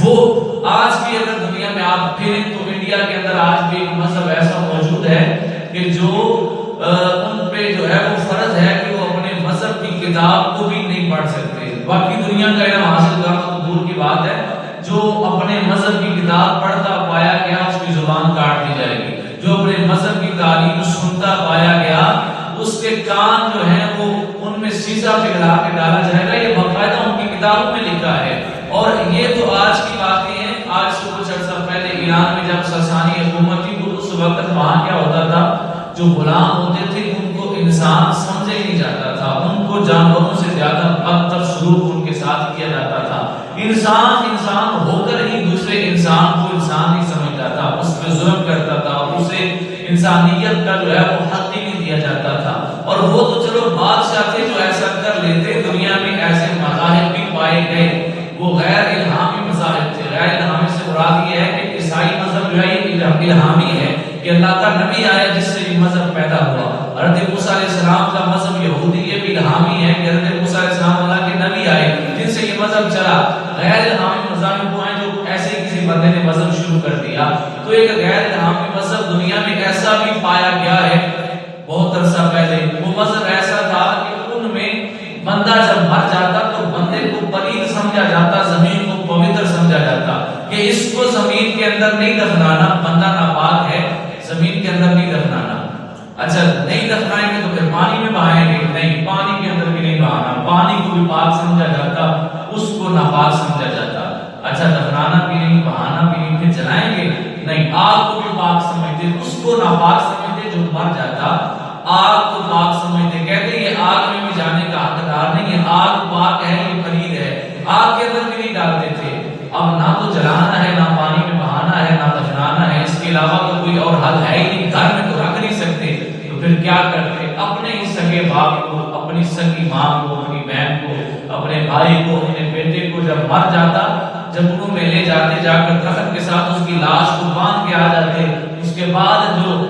وہ آج بھی اگر دنیا میں آپ پھریں تو انڈیا کے اندر آج بھی ایک مذہب ایسا موجود ہے کہ جو ان پہ جو ہے وہ فرض ہے کہ وہ اپنے مذہب کی کتاب کو بھی نہیں پڑھ سکتے. باقی دنیا کا علم حاصل کرنا تو دور کی بات ہے. جو اپنے مذہب کی کتاب پڑھتا پایا گیا اس کی زبان کاٹ دی جائے گی. جو اپنے مذہب کی تعلیم سنتا پایا گیا اس کے کان جو ہیں وہ ان میں سیسا پگھلا کے ڈالا جائے گا. یہ باقاعدہ ان کی کتابوں میں لکھا ہے. اور یہ تو آج کی باتیں ہیں. آج سے کچھ عرصہ پہلے ایران میں جب ساسانی حکومت تھی تو اس وقت وہاں کیا ہوتا تھا, جو غلام ہوتے تھے ان کو انسان سمجھا ہی نہیں جاتا تھا. ان کو جانوروں سے زیادہ بدتر سلوک ان کے ساتھ کیا جاتا تھا. انسان انسان ہو کر ہی دوسرے انسان کو انسان نہیں سمجھتا تھا, اس پہ ظلم کرتا تھا, اسے انسانیت کا جو ہے وہ حق ہی نہیں دیا جاتا تھا. اور وہ تو چلو بادشاہ تھے جو ایسا کر لیتے. دنیا میں ایسے مذاہب بھی پائے گئے, وہ غیر الہامی مذاہب تھے. غیر الہامی سے مراد یہ ہے کہ عیسائی مذہب جو ہے یہ الہامی ہے کہ اللہ کا نبی آیا جس سے یہ مذہب پیدا ہوا. حضرت موسیٰ علیہ السلام کا مذہب یہودی یہ بھی الہامی ہے کہ حضرت موسیٰ علیہ السلام اللہ کے نبی آئے جن سے یہ مذہب چلا. غیر الہامی مذاہب وہ ہیں جو ایسے کسی بندے نے مذہب شروع کر دیا. تو ایک غیر الہامی مذہب دنیا میں ایسا بھی پایا گیا ہے بہت عرصہ پہلے. وہ مذہب ایسا تھا کہ ان میں بندہ جب مر جاتا تو بندے کو پلید سمجھا جاتا, زمین کو پوتر سمجھا جاتا کہ اس کو زمین کے اندر نہیں دفنانا, بندہ ناپاک ہے, زمین کے اندر نہیں دفنانا. اچھا نہیں دفنائیں گے تو پھر پانی میں بہائیں گے, نہیں پانی کے اندر بھی نہیں بہانا. پانی کو بھی پاک سمجھا جاتا, اس کو ناپاک سمجھا جاتا. اچھا دفنانا بھی نہیں, بہانا بھی نہیں, پھر جلائیں گے نہیں. آگ کو بھی پاک سمجھتے, اس کو ناپاک سمجھتے جو مر جاتا. آگ کو پاک سمجھتے, کہتے یہ آگ میں بھی جانے کا حقدار نہیں ہے, آگ پاک ہے, یہ پلید ہے. آگ کے اندر بھی نہیں ڈالتے تھے. اب نہ تو جلانا ہے, نہ پانی میں بہانا ہے, نہ دفنانا ہے, اس کے علاوہ تو کوئی اور حل ہے ہی نہیں. گھر میں تو رکھ نہیں سکتے. تو پھر کیا کرتے, اپنے ہی سگے باپ کو, اپنی سگی ماں کو, اپنی بہن کو, اپنے بھائی کو, اپنے بیٹے کو جب مر جاتا, جب انہوں میں لے جاتے, جا کر درخت کے ساتھ اس کی لاش کو باندھ کے آ جاتے. اس کے بعد جو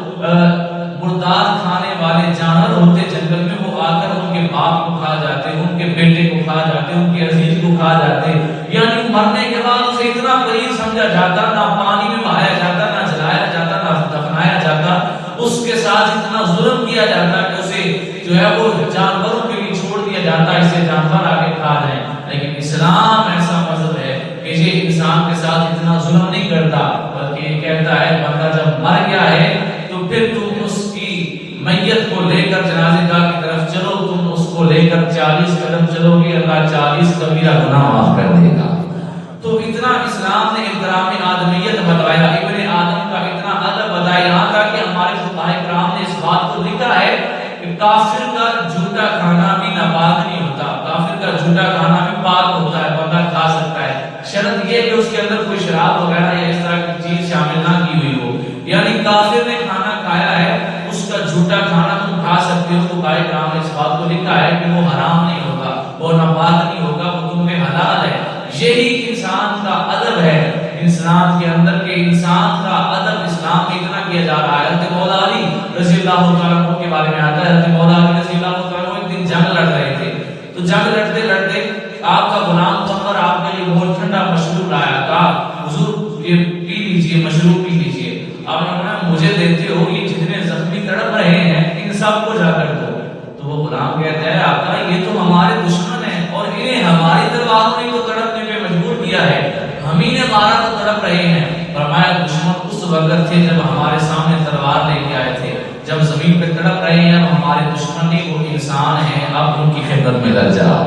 مردار کھانے والے جانور ہوتے جنگل میں وہ آ کر ان کے باپ کو کھا جاتے, ان کے بیٹے کو کھا جاتے, ان کے عزیز کو کھا جاتے. یعنی مرنے کے بعد اسے اتنا پلید سمجھا جاتا, نہ پانی میں بہایا جاتا, نہ جلایا جاتا, نہ دفنایا جاتا. اس کے ساتھ اتنا ظلم کیا جاتا کہ اسے جو ہے وہ جانوروں کے لیے چھوڑ دیا جاتا, اسے جانور آگے کھا جائیں. لیکن اسلام ایسا مذہب ہے کہ یہ انسان کے ساتھ اتنا ظلم نہیں کرتا, بلکہ یہ کہتا ہے بندہ جب مر گیا ہے تو پھر تم اس کی میت کو لے کر جنازے گاہ کی طرف چلو, تم اس کو لے کر 40 قدم چلو گے, اللہ 40 کبیرہ گناہ معاف کر دے گا. تو اتنا اسلام نے احترام آدمیت بتایا, ابن آدم کا اتنا ادب بتایا. یہاں تک کہ ہمارے فقہائے کرام نے اس بات کو لکھا ہے کہ کافر کا جھوٹا کھانا بھی ناپاک نہیں ہوتا, کافر کا جھوٹا کھانا بھی پاک ہوتا ہے, بندہ کھا سکتا ہے, شرط یہ کہ اس کے اندر کوئی شراب وغیرہ یا اس طرح کی چیز شامل نہ کی ہوئی ہو. یعنی کافر نے کھانا کھایا ہے, اس کا جھوٹا کھانا تم کھا سکتے ہو. فقہائے کرام نے اس بات کو لکھا ہے کہ وہ حرام نہیں ہوگا, وہ ناپاک نہیں ہوگا, وہ تم پہ حلال ہے. یہی انسان کا ادب ہے انسان کے اندر, کے انسان کا ادب اسلام میں اتنا کیا جا رہا ہے. حضرت مولا علی رضی اللہ تعالیٰ عنہ کے بارے میں آتا ہے, حضرت مولا علی رضی اللہ تعالیٰ عنہ ایک دن جنگ لڑ رہے تھے. تو جنگ لڑتے لڑتے آپ کا غلام قمر آپ کے لیے بہت ٹھنڈا مشروب لایا, کہا حضور یہ پی لیجئے, مشروب پی لیجئے. آپ نے کہا مجھے دیتے ہو, یہ جتنے زخمی تڑپ رہے ہیں ان سب کو جا کر دو. تو وہ غلام کہتا ہے آقا یہ تو ہمارے دشمن ہیں اور انہیں ہماری تلواروں نے تو تڑپنے پہ مجبور کیا ہے, ہم ہی نے مارا تو تڑپ رہے ہیں. فرمایا دشمن اس وقت تھے جب ہمارے سامنے تلوار لے کے آئے تھے, جب زمین پہ تڑپ رہے ہیں ہمارے دشمن نہیں, وہ انسان ہیں, اب ان کی خدمت میں لگ جاؤ,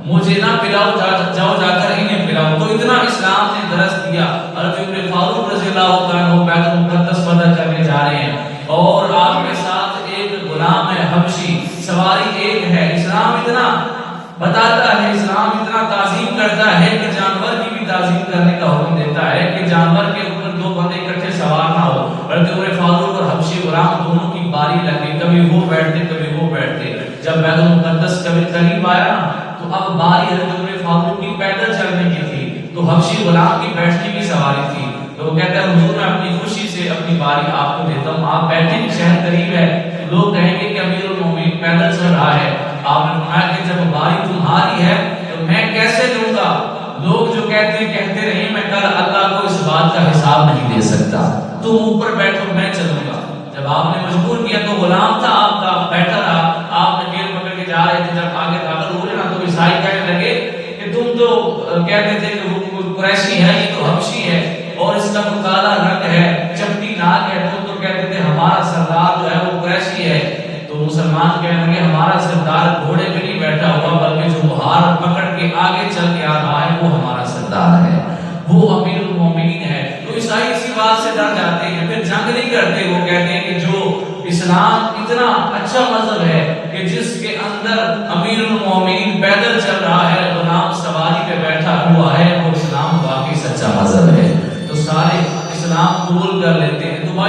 مجھے نہ پلاؤ, جاؤ جا کر انہیں پلاؤ. تو اتنا اسلام نے درس دیا. حضرت عمر فاروق رضی اللہ عنہ بیت المقدس فتح کرنے جا رہے ہیں اور آپ کے ساتھ ایک غلام ہے حبشی, سواری ایک ہے. اسلام اتنا بتاتا ہے, اسلام اتنا تعظیم کرتا ہے کہ جانور کی بھی تعظیم کرنے کا حکم دیتا ہے کہ جانور کے اوپر دو بندے اکٹھے سوار نہ ہو. حضرت عمر فاروق اور حبشی غلام دونوں کی باری لگی, کبھی وہ بیٹھتے کبھی وہ بیٹھتے. جب بیت المقدس کبھی قریب آیا تو اب باری حضرت عمر فاروق کی پیدل چلنے کی تھی, تو حبشی غلام کی بیٹھنے کی سواری تھی. تو وہ کہتا ہے حضور میں اپنی خوشی سے اپنی باری آپ کو دیتا ہوں, آپ بیٹھیں, شہر قریب ہے, لوگ کہیں گے کہ امیر المومنین پیدل چل رہا ہے. آپ نے فرمایا کہ جب باری تمہاری ہے تو میں کیسے لوں گا, لوگ جو کہتے رہے میں کل بات کا حساب نہیں دے سکتا، تم اوپر بیٹھو میں چلوں گا۔ جب آپ نے مجبور کیا تو غلام تھا آپ کا، بیٹھا رہا، آپ نے پیر پکڑ کے جا رہے تھے، جب آگے داخل ہوئے نا تو عیسائی کہنے لگے کہ تم تو کہتے تھے کہ وہ قریشی ہے، یہ تو حبشی ہے اور اس کا تو کالا رنگ ہے، چپٹی ناک ہے، تم تو کہتے تھے ہمارا سردار جو ہے وہ قریشی ہے۔ تو مسلمان کہنے لگے ہمارا سردار گھوڑے پہ نہیں بیٹھا ہوا بلکہ جو مہار پکڑ کے آگے چل کے آ رہا ہے وہ ہمارا سردار ہے، وہ امیر المومنین ہے۔ تو عیسائی اسی بات سے ڈر جاتے ہیں، پھر جنگ نہیں کرتے، وہ کہتے ہیں کہ جو اسلام اتنا اچھا مذہب ہے کہ جس کے اندر امیر المومنین پیدل چل رہا ہے، غلام سواری پہ بیٹھا ہوا ہے، وہ اسلام واقعی سچا مذہب ہے، تو سارے اسلام قبول کر لیتے ہیں۔ تو